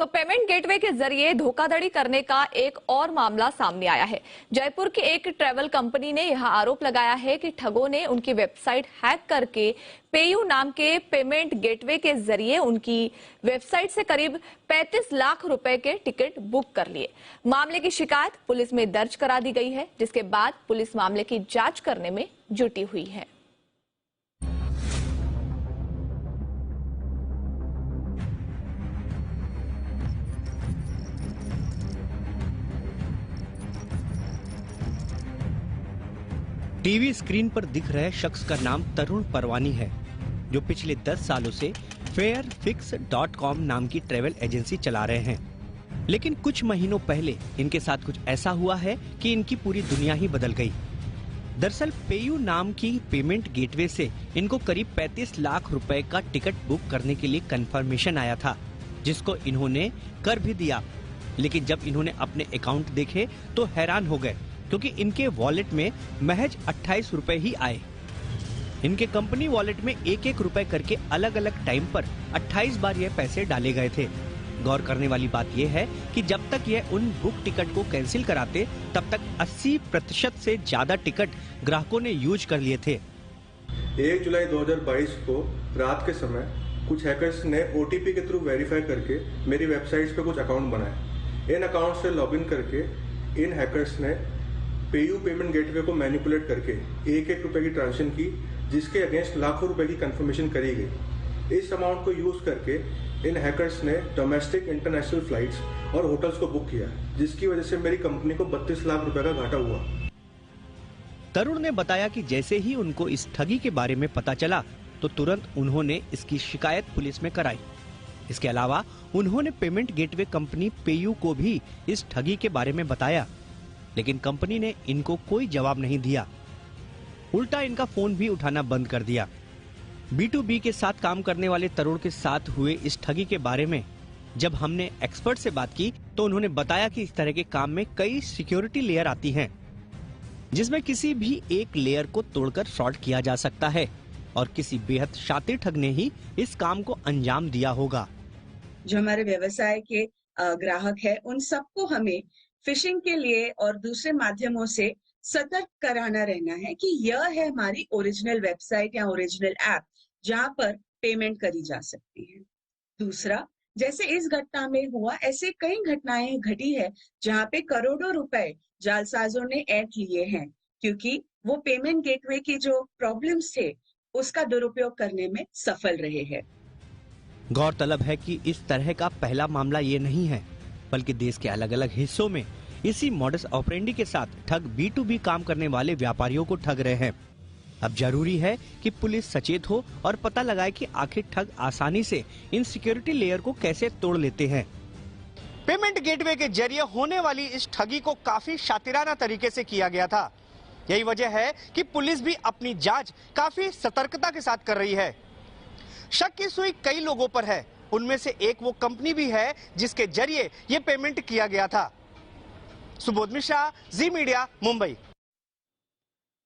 तो payment gateway के जरिए धोखाधड़ी करने का एक और मामला सामने आया है। जयपुर की एक ट्रैवल कंपनी ने यह आरोप लगाया है कि ठगों ने उनकी वेबसाइट हैक करके पेयू नाम के पेमेंट गेटवे के जरिए उनकी वेबसाइट से करीब 35 लाख रुपए के टिकट बुक कर लिए। मामले की शिकायत पुलिस में दर्ज करा दी गई है, जिसके बाद पुलिस मामले की जांच करने में जुटी हुई है। टीवी स्क्रीन पर दिख रहे शख्स का नाम तरुण परवानी है, जो पिछले 10 सालों से fairfix.com नाम की ट्रैवल एजेंसी चला रहे हैं। लेकिन कुछ महीनों पहले इनके साथ कुछ ऐसा हुआ है कि इनकी पूरी दुनिया ही बदल गई। दरअसल पेयू नाम की पेमेंट गेटवे से इनको करीब 35 लाख रुपए का टिकट बुक करने के लिए कंफर्मेशन आया था, जिसको इन्होंने कर भी दिया। लेकिन जब इन्होंने अपने अकाउंट देखे तो हैरान हो गए, क्योंकि इनके वॉलेट में महज 28 रुपए ही आए। इनके कंपनी वॉलेट में 1-1 रुपए करके अलग अलग टाइम पर 28 बार ये पैसे डाले गए थे। गौर करने वाली बात यह है कि जब तक ये उन बुक टिकट को कैंसिल कराते, तब तक 80% से ज्यादा टिकट ग्राहकों ने यूज कर लिए थे। 1 जुलाई 2022 को रात के समय कुछ हैकर्स ने OTP के थ्रू वेरीफाई करके मेरी वेबसाइट्स पे कुछ अकाउंट बनाए। इन अकाउंट से लॉगिन करके इन हैकर्स ने पेयू पेमेंट गेटवे को मैनिपुलेट करके 1-1 रुपए की ट्रांजेक्शन की, जिसके अगेंस्ट लाखों रुपए की कंफर्मेशन करी गई। इस अमाउंट को यूज करके इन हैकर्स ने डोमेस्टिक इंटरनेशनल फ्लाइट्स और होटल्स को बुक किया, जिसकी वजह से मेरी कंपनी को 32 लाख रुपए का घाटा हुआ। तरुण ने बताया कि जैसे ही उनको इस ठगी के बारे में पता चला तो तुरंत उन्होंने इसकी शिकायत पुलिस में कराई। इसके अलावा उन्होंने पेमेंट गेटवे कंपनी पेयू को भी इस ठगी के बारे में बताया, लेकिन कंपनी ने इनको कोई जवाब नहीं दिया। उल्टा इनका फोन भी उठाना बंद कर दिया। B2B के साथ काम करने वाले तरुण के साथ हुए इस ठगी के बारे में जब हमने एक्सपर्ट से बात की तो उन्होंने बताया कि इस तरह के काम में कई सिक्योरिटी लेयर आती हैं, जिसमें किसी भी एक लेयर को तोड़कर फ्रॉड किया जा सकता है और किसी बेहद शातिर ठग ने ही इस काम को अंजाम दिया होगा। जो हमारे व्यवसाय के ग्राहक है, उन सबको हमें फिशिंग के लिए और दूसरे माध्यमों से सतर्क कराना रहना है कि यह है हमारी ओरिजिनल वेबसाइट या ओरिजिनल ऐप जहां पर पेमेंट करी जा सकती है। दूसरा, जैसे इस घटना में हुआ, ऐसे कई घटनाएं घटी है जहां पे करोड़ों रुपए जालसाजों ने ऐंठ लिए हैं, क्योंकि वो पेमेंट गेटवे की जो प्रॉब्लम्स थे उसका दुरुपयोग करने में सफल रहे हैं। गौरतलब है कि इस तरह का पहला मामला ये नहीं है, बल्कि देश के अलग अलग हिस्सों में इसी मॉडस ऑपरेंडी के साथ ठग B2B काम करने वाले व्यापारियों को ठग रहे हैं। अब जरूरी है कि पुलिस सचेत हो और पता लगाए कि आखिर ठग आसानी से इन सिक्योरिटी लेयर को कैसे तोड़ लेते हैं। पेमेंट गेटवे के जरिए होने वाली इस ठगी को काफी शातिराना तरीके से किया गया था। यही वजह है कि पुलिस भी अपनी जांच काफी सतर्कता के साथ कर रही है। शक की सुई कई लोगों पर है, उनमें से एक वो कंपनी भी है जिसके जरिए ये पेमेंट किया गया था। सुबोध मिश्रा, जी मीडिया, मुंबई।